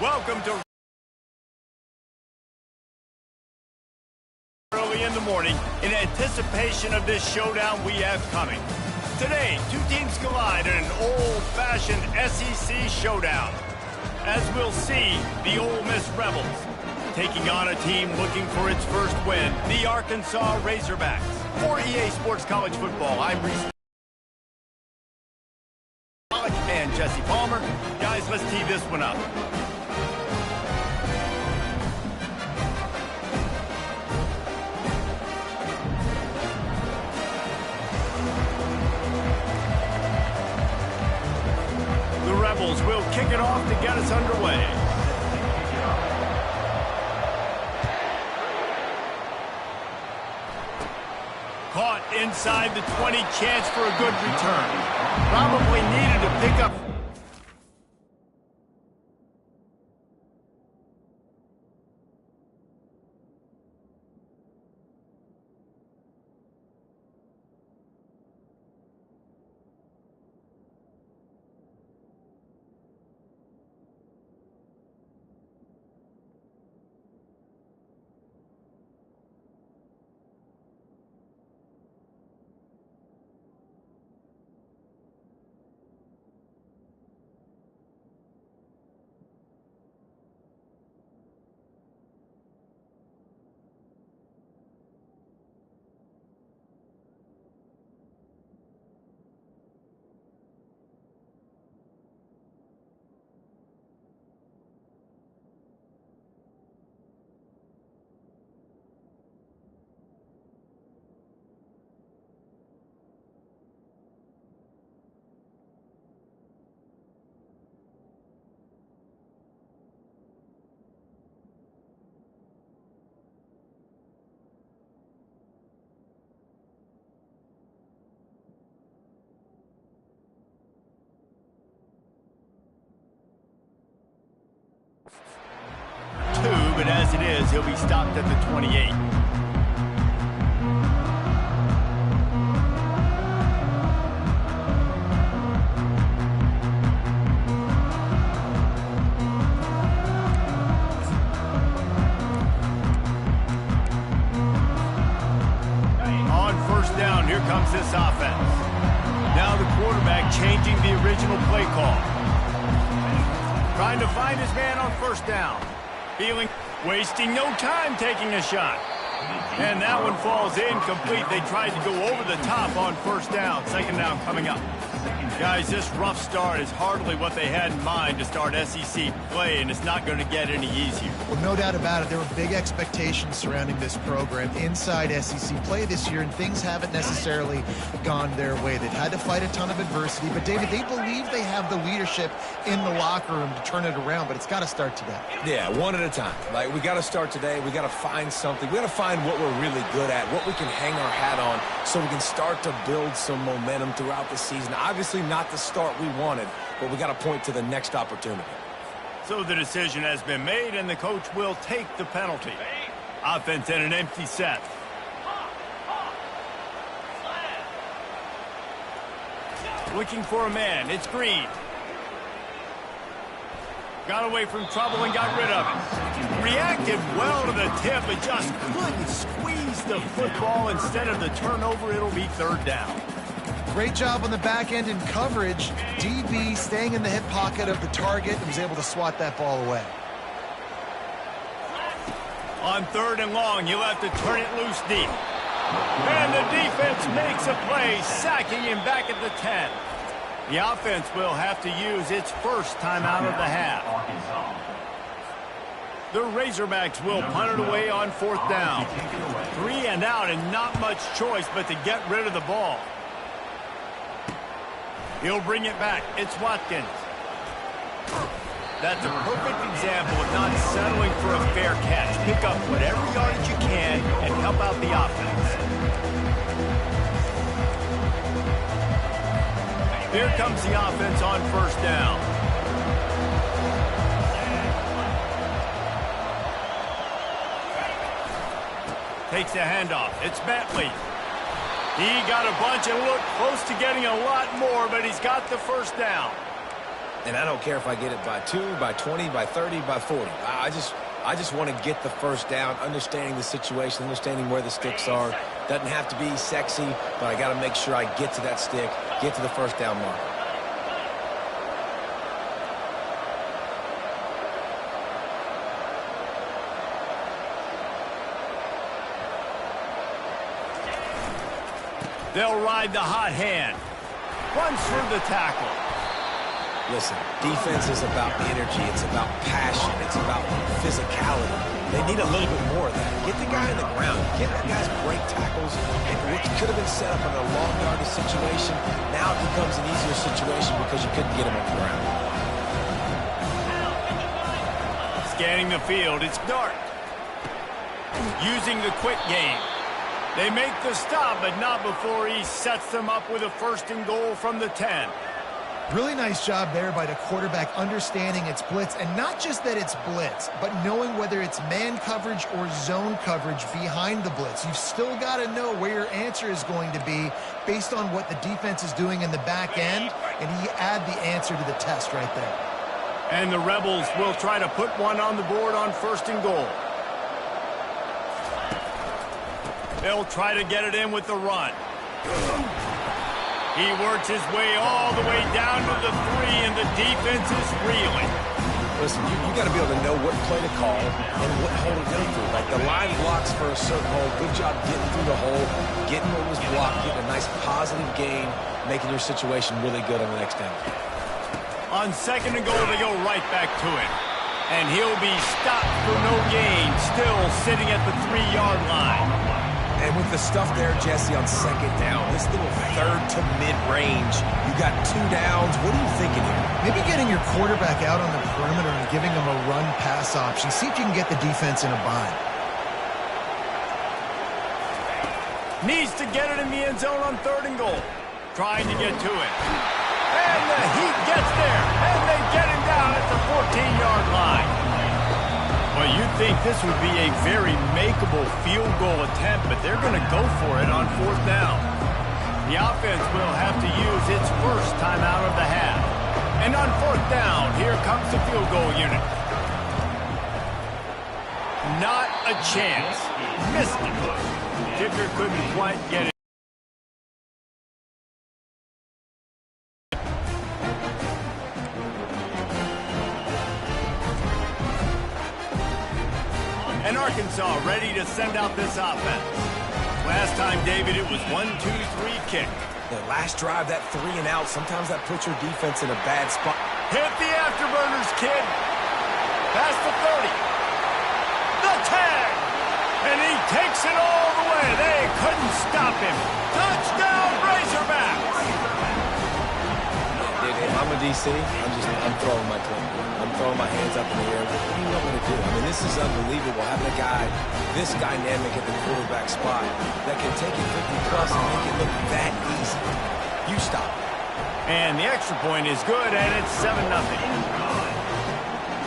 Welcome to early in the morning in anticipation of this showdown we have coming. Today, two teams collide in an old-fashioned SEC showdown. As we'll see, the Ole Miss Rebels taking on a team looking for its first win, the Arkansas Razorbacks. For EA Sports College Football, I'm Reese and Jesse Palmer. Guys, let's tee this one up. The Rebels will kick it off to get us underway. Caught inside the 20, chance for a good return. Probably needed to pick up. But as it is, he'll be stopped at the 28. On first down, here comes this offense. Now the quarterback changing the original play call. Trying to find his man on first down. Wasting no time taking a shot. And that one falls incomplete. They tried to go over the top on first down. Second down coming up. Guys, this rough start is hardly what they had in mind to start SEC play, and it's not going to get any easier. Well, no doubt about it. There were big expectations surrounding this program inside SEC play this year, and things haven't necessarily gone their way. They've had to fight a ton of adversity, but, David, they believe they have the leadership in the locker room to turn it around, but it's got to start today. Yeah, one at a time. Like, we got to start today. We got to find something. We got to find what we're really good at, what we can hang our hat on, so we can start to build some momentum throughout the season. Obviously, not the start we wanted, but we got to point to the next opportunity. So the decision has been made, and the coach will take the penalty. Offense in an empty set. Looking for a man. It's Green. Got away from trouble and got rid of it. Reacted well to the tip, but just couldn't squeeze the football. Instead of the turnover, it'll be third down. Great job on the back end in coverage. DB staying in the hip pocket of the target and was able to swat that ball away. On third and long, you'll have to turn it loose deep. And the defense makes a play, sacking him back at the 10. The offense will have to use its first timeout of the half. The Razorbacks will punt it away on fourth down. 3 and out, and not much choice but to get rid of the ball. He'll bring it back. It's Watkins. That's a perfect example of not settling for a fair catch. Pick up whatever yardage you can and help out the offense. Here comes the offense on first down. Takes the handoff. It's Bentley. He got a bunch and looked close to getting a lot more, but he's got the first down. And I don't care if I get it by 2, by 20, by 30, by 40. I just want to get the first down, understanding the situation, understanding where the sticks are. Doesn't have to be sexy, but I got to make sure I get to that stick, get to the first down mark. They'll ride the hot hand. Runs for the tackle. Listen, defense is about energy. It's about passion. It's about physicality. They need a little bit more of that. Get the guy in the ground. Get that guy's great tackles. And what could have been set up in a long yardage situation, now it becomes an easier situation because you couldn't get him on the ground. Scanning the field, it's Dart. Using the quick game. They make the stop, but not before he sets them up with a 1st and goal from the 10. Really nice job there by the quarterback understanding it's blitz, and not just that it's blitz, but knowing whether it's man coverage or zone coverage behind the blitz. You've still got to know where your answer is going to be based on what the defense is doing in the back end, and he add the answer to the test right there. And the Rebels will try to put one on the board on 1st and goal. They'll try to get it in with the run. He works his way all the way down to the 3, and the defense is reeling. Listen, you got to be able to know what play to call and what hole to go through. Like the line blocks for a certain hole. Good job getting through the hole, getting what was blocked, getting a nice positive gain, making your situation really good on the next down. On 2nd and goal, they go right back to him. And he'll be stopped for no gain, still sitting at the 3-yard line. And with the stuff there, Jesse, on 2nd down, this little 3rd to mid-range, you got 2 downs. What are you thinking here? Maybe getting your quarterback out on the perimeter and giving him a run-pass option. See if you can get the defense in a bind. Needs to get it in the end zone on 3rd and goal. Trying to get to it. And the Heat gets there. And they get him down at the 14-yard line. Well, you'd think this would be a very makeable field goal attempt, but they're going to go for it on 4th down. The offense will have to use its first timeout of the half. And on 4th down, here comes the field goal unit. Not a chance. Missed it. Kicker couldn't quite get it. And Arkansas ready to send out this offense. Last time, David, it was 1-2-3 kick. The last drive, that 3 and out, sometimes that puts your defense in a bad spot. Hit the afterburners, kid. Past the 30. The tag. And he takes it all the way. They couldn't stop him. Touchdown, Razorbacks. If I'm a DC, I'm throwing my clipboard. I'm throwing my hands up in the air. What do you want me to do? I mean, this is unbelievable, having a guy this dynamic at the quarterback spot that can take it 50-plus and make it look that easy. You stop it. And the extra point is good, and it's 7-0.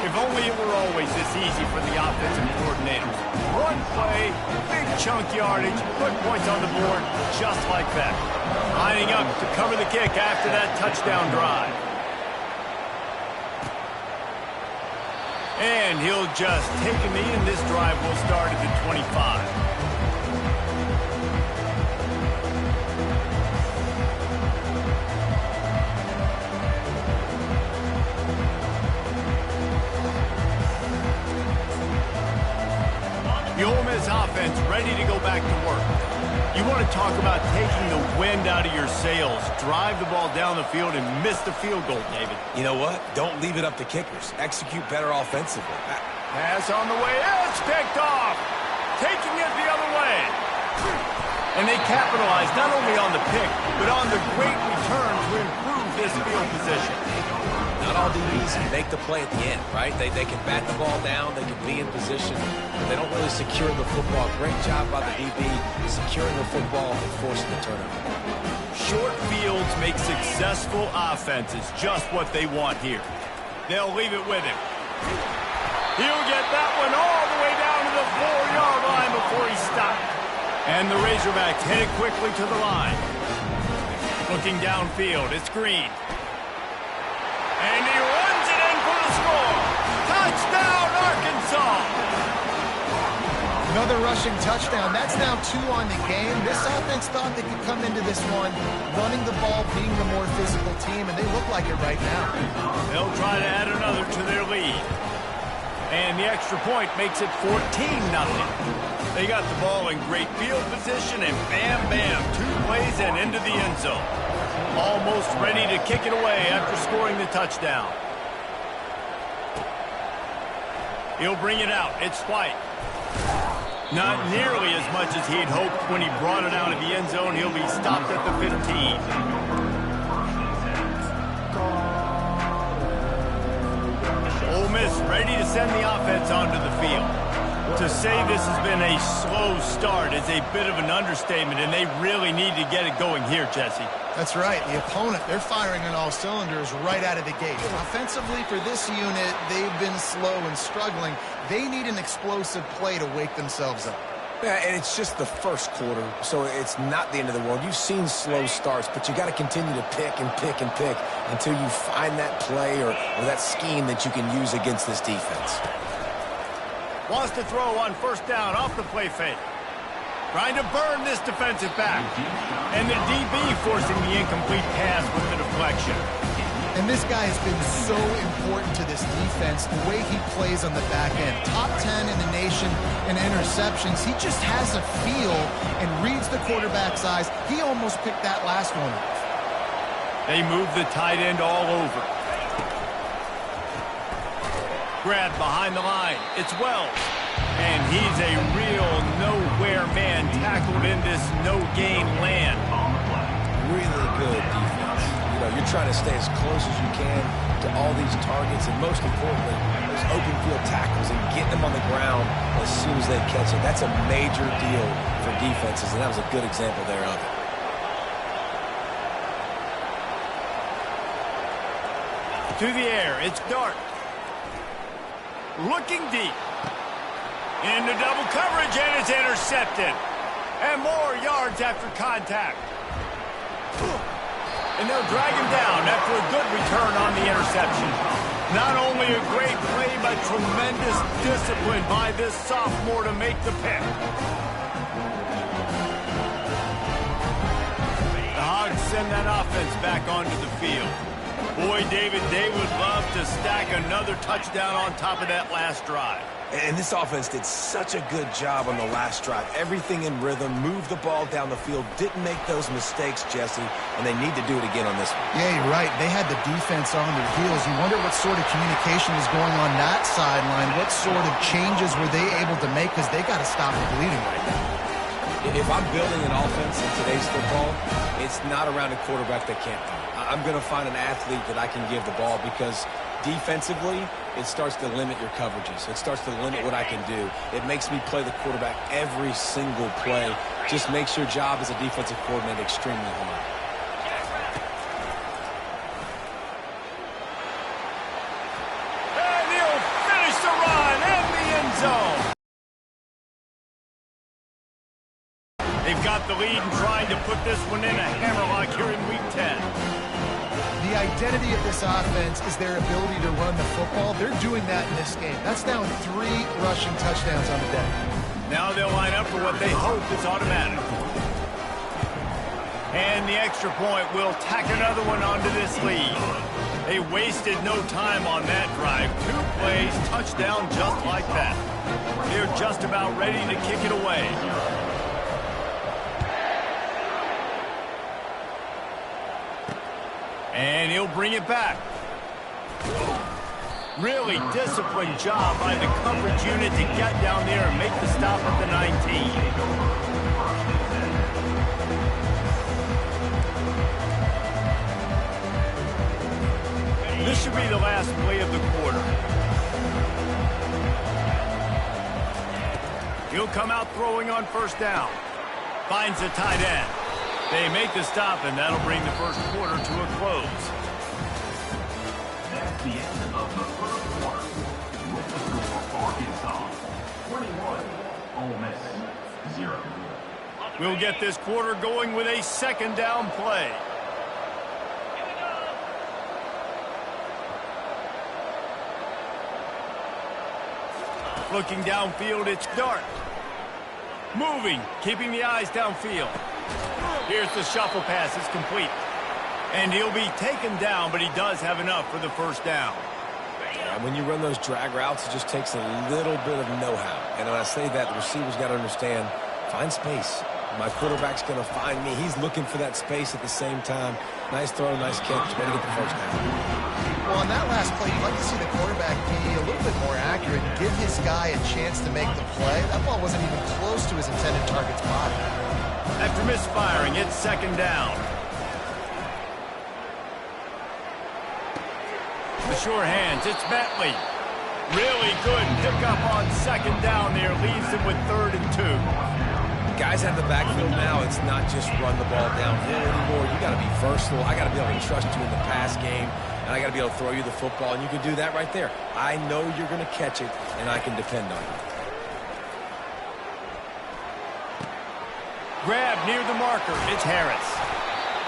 If only it were always this easy for the offensive coordinators. One play, big chunk yardage, put points on the board just like that. Lining up to cover the kick after that touchdown drive. And he'll just take a knee, and this drive will start at the 25. The Ole Miss offense ready to go back to work. You want to talk about taking the wind out of your sails. Drive the ball down the field and miss the field goal, David. You know what? Don't leave it up to kickers. Execute better offensively. Pass on the way. It's picked off. Taking it the other way. And they capitalize not only on the pick, but on the great return to improve this field position. Not all DBs can make the play at the end, right? They can bat the ball down, they can be in position, but they don't really secure the football. Great job by the DB securing the football and forcing the turnover. Short fields make successful offenses just what they want here. They'll leave it with him. He'll get that one all the way down to the 4-yard line before he stopped. And the Razorbacks headed quickly to the line. Looking downfield, it's Green. And he Another rushing touchdown. That's now 2 on the game. This offense thought they could come into this one running the ball, being the more physical team, and they look like it right now. They'll try to add another to their lead. And the extra point makes it 14-0. They got the ball in great field position, and bam, bam, 2 plays and into the end zone. Almost ready to kick it away after scoring the touchdown. He'll bring it out. It's White. Not nearly as much as he'd hoped when he brought it out of the end zone. He'll be stopped at the 15. Ole Miss ready to send the offense onto the field. To say this has been a slow start is a bit of an understatement, and they really need to get it going here, Jesse. That's right. The opponent, they're firing on all cylinders right out of the gate. Offensively, for this unit, they've been slow and struggling. They need an explosive play to wake themselves up. Yeah, and it's just the first quarter, so it's not the end of the world. You've seen slow starts, but you got to continue to pick and pick and pick until you find that play or that scheme that you can use against this defense. Wants to throw on first down off the play fake. Trying to burn this defensive back. And the DB forcing the incomplete pass with the deflection. And this guy has been so important to this defense, the way he plays on the back end. Top 10 in the nation in interceptions. He just has a feel and reads the quarterback's eyes. He almost picked that last one off. They move the tight end all over. Grabbed behind the line. It's Wells. And he's a real nowhere man tackled in this no-gain land. Really good defense. You know, you're trying to stay as close as you can to all these targets, and most importantly, those open field tackles and getting them on the ground as soon as they catch it. That's a major deal for defenses, and that was a good example there of it. To the air, it's Dart. Looking deep. Into double coverage, and it's intercepted. And more yards after contact. And they'll drag him down after a good return on the interception. Not only a great play, but tremendous discipline by this sophomore to make the pick. The Hogs send that offense back onto the field. Boy, David, they would love to stack another touchdown on top of that last drive. And this offense did such a good job on the last drive. Everything in rhythm, moved the ball down the field, didn't make those mistakes, Jesse, and they need to do it again on this one. Yeah, you're right. They had the defense on their heels. You wonder what sort of communication was going on that sideline. What sort of changes were they able to make, because they got to stop the bleeding right now. If I'm building an offense in today's football, it's not around a quarterback that can't throw. I'm going to find an athlete that I can give the ball, because defensively, it starts to limit your coverages. It starts to limit what I can do. It makes me play the quarterback every single play. Just makes your job as a defensive coordinator extremely hard. And he'll finish the run in the end zone. They've got the lead and trying to put this one in a hammerlock here in Week 10. The identity of this offense is their ability to run the football. They're doing that in this game. That's now 3 rushing touchdowns on the day. Now they'll line up for what they hope is automatic. And the extra point will tack another one onto this lead. They wasted no time on that drive. 2 plays, touchdown just like that. They're just about ready to kick it away. And he'll bring it back. Really disciplined job by the coverage unit to get down there and make the stop at the 19. This should be the last play of the quarter. He'll come out throwing on first down. Finds the tight end. They make the stop, and that'll bring the first quarter to a close. That's the end of the first quarter. With the score for Arkansas, 21, Ole Miss, 0. We'll get this quarter going with a second down play. Looking downfield, it's Dart. Moving, keeping the eyes downfield. Here's the shuffle pass. It's complete. And he'll be taken down, but he does have enough for the first down. Yeah, when you run those drag routes, it just takes a little bit of know-how. And when I say that, the receiver's got to understand, find space. My quarterback's going to find me. He's looking for that space at the same time. Nice throw, nice catch. Way to get the first down. Well, on that last play, you'd like to see the quarterback be a little bit more accurate and give his guy a chance to make the play. That ball wasn't even close to his intended target's body. After misfiring, it's second down. The sure hands, it's Bentley. Really good pickup on second down there. Leaves him with 3rd and 2. Guys have the backfield now. It's not just run the ball downhill anymore. You got to be versatile. I got to be able to trust you in the pass game, and I got to be able to throw you the football, and you can do that right there. I know you're going to catch it, and I can depend on you. Grab near the marker. It's Harris.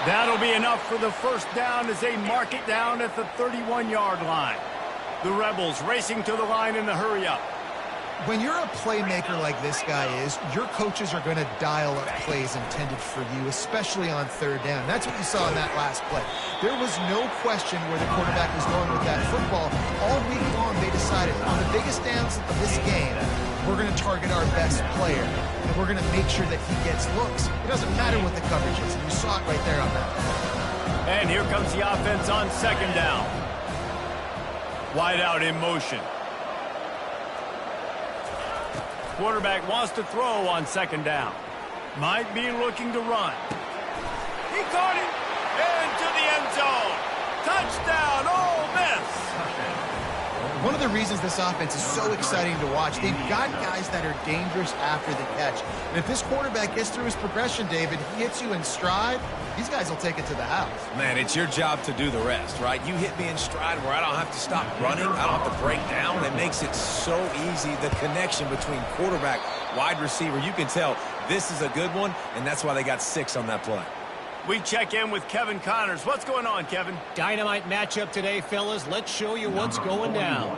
That'll be enough for the first down as they mark it down at the 31-yard line. The Rebels racing to the line in the hurry-up. When you're a playmaker like this guy is, your coaches are going to dial up plays intended for you, especially on 3rd down. That's what you saw in that last play. There was no question where the quarterback was going with that football. All week long, they decided on the biggest downs of this game, we're going to target our best player, and we're going to make sure that he gets looks. It doesn't matter what the coverage is, and you saw it right there on that play. And here comes the offense on second down. Wide out in motion. Quarterback wants to throw on second down. Might be looking to run. He caught it into the end zone. Touchdown, Ole Miss. One of the reasons this offense is so exciting to watch, they've got guys that are dangerous after the catch. And if this quarterback gets through his progression, David, he hits you in stride, these guys will take it to the house. Man, it's your job to do the rest, right? You hit me in stride where I don't have to stop running. I don't have to break down. It makes it so easy, the connection between quarterback, wide receiver. You can tell this is a good one, and that's why they got 6 on that play. We check in with Kevin Connors. What's going on, Kevin? Dynamite matchup today, fellas. Let's show you what's going down.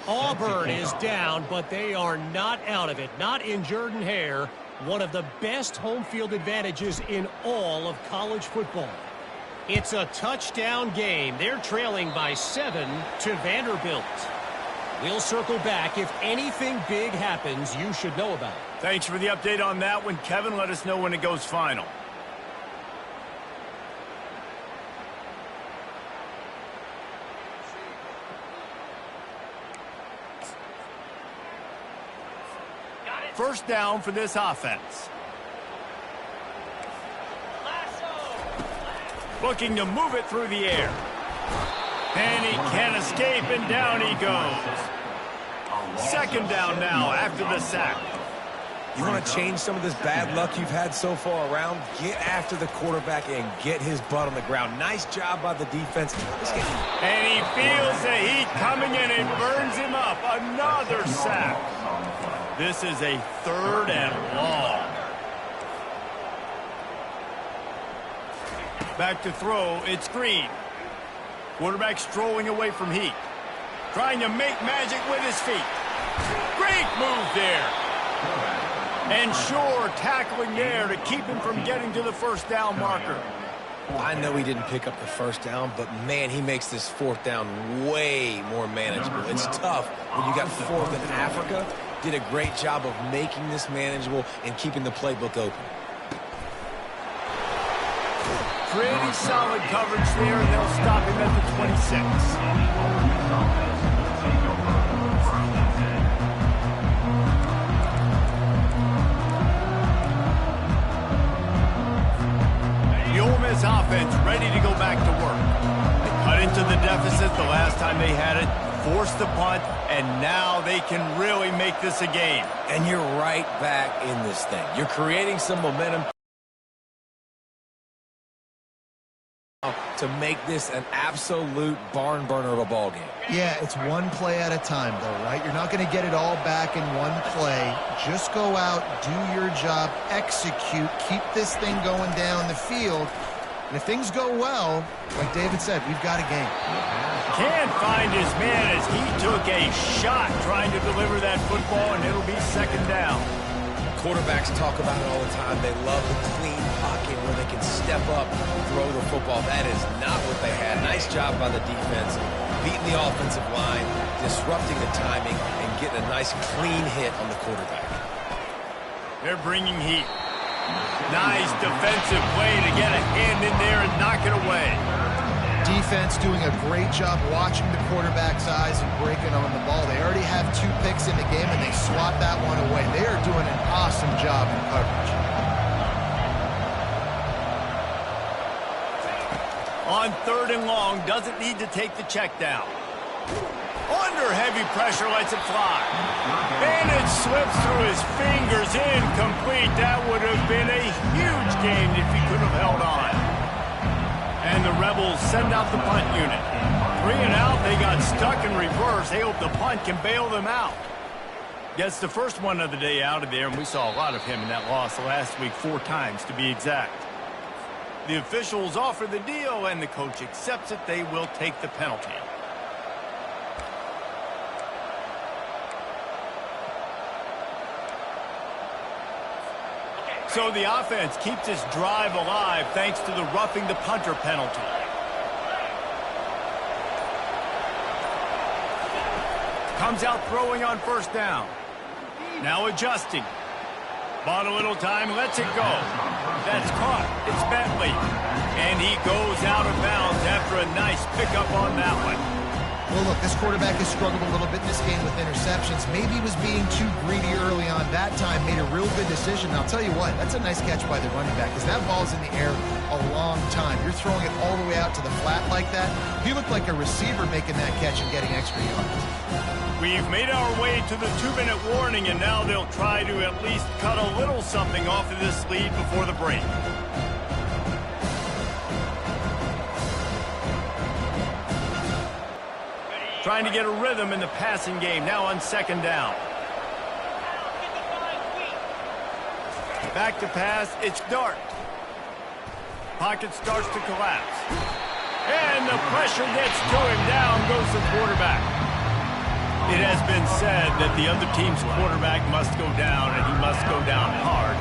Auburn is down, but they are not out of it. Not in Jordan Hare, one of the best home field advantages in all of college football. It's a touchdown game. They're trailing by 7 to Vanderbilt. We'll circle back. If anything big happens, you should know about it. Thanks for the update on that one, Kevin. Let us know when it goes final. First down for this offense. Looking to move it through the air. And he can't escape, and down he goes. Second down now after the sack. You want to change some of this bad luck you've had so far around? Get after the quarterback and get his butt on the ground. Nice job by the defense. And he feels the heat coming in and burns him up. Another sack. This is a 3rd and long. Back to throw, it's Green. Quarterback strolling away from heat. Trying to make magic with his feet. Great move there. And Shore tackling there to keep him from getting to the first down marker. I know he didn't pick up the first down, but, man, he makes this 4th down way more manageable. It's tough when you got 4th in Africa. Did a great job of making this manageable and keeping the playbook open. Pretty solid coverage there, and they'll stop him at the 26. The Ole Miss offense ready to go back to work. They cut into the deficit the last time they had it, forced the punt, and now they can really make this a game. And you're right back in this thing. You're creating some momentum to make this an absolute barn burner of a ball game. Yeah, it's one play at a time, though, right? You're not going to get it all back in one play. Just go out, do your job, execute, keep this thing going down the field. And if things go well, like David said, we've got a game. Can't find his man as he took a shot trying to deliver that football, and it'll be second down. Quarterbacks talk about it all the time. They love the clean pocket where they can step up, throw the football. That is not what they had. Nice job by the defense, beating the offensive line, disrupting the timing, and getting a nice clean hit on the quarterback. They're bringing heat. Nice defensive play to get a hand in there and knock it away. Defense doing a great job watching the quarterback's eyes and breaking on the ball. They already have 2 picks in the game, and they swat that one away. They are doing an awesome job in coverage. On 3rd and long, doesn't need to take the check down. Under heavy pressure, lets it fly. And it slips through his fingers, incomplete. That would have been a huge gain if he could have held on. And the Rebels send out the punt unit. 3 and out, they got stuck in reverse. They hope the punt can bail them out. Gets the first one of the day out of there, and we saw a lot of him in that loss last week, 4 times to be exact. The officials offer the deal, and the coach accepts it. They will take the penalty. So the offense keeps its drive alive thanks to the roughing the punter penalty. Comes out throwing on 1st down. Now adjusting. Bought a little time, lets it go. That's caught. It's Bentley. And he goes out of bounds after a nice pickup on that one. Well, look, this quarterback has struggled a little bit in this game with interceptions. Maybe he was being too greedy early on. That time made a real good decision. And I'll tell you what, that's a nice catch by the running back because that ball's in the air a long time. You're throwing it all the way out to the flat like that. He looked like a receiver making that catch and getting extra yards. We've made our way to the 2-minute warning, and now they'll try to at least cut a little something off of this lead before the break. Trying to get a rhythm in the passing game, now on 2nd down. Back to pass, it's Dart. Pocket starts to collapse. And the pressure gets to him, down goes the quarterback. It has been said that the other team's quarterback must go down, and he must go down hard.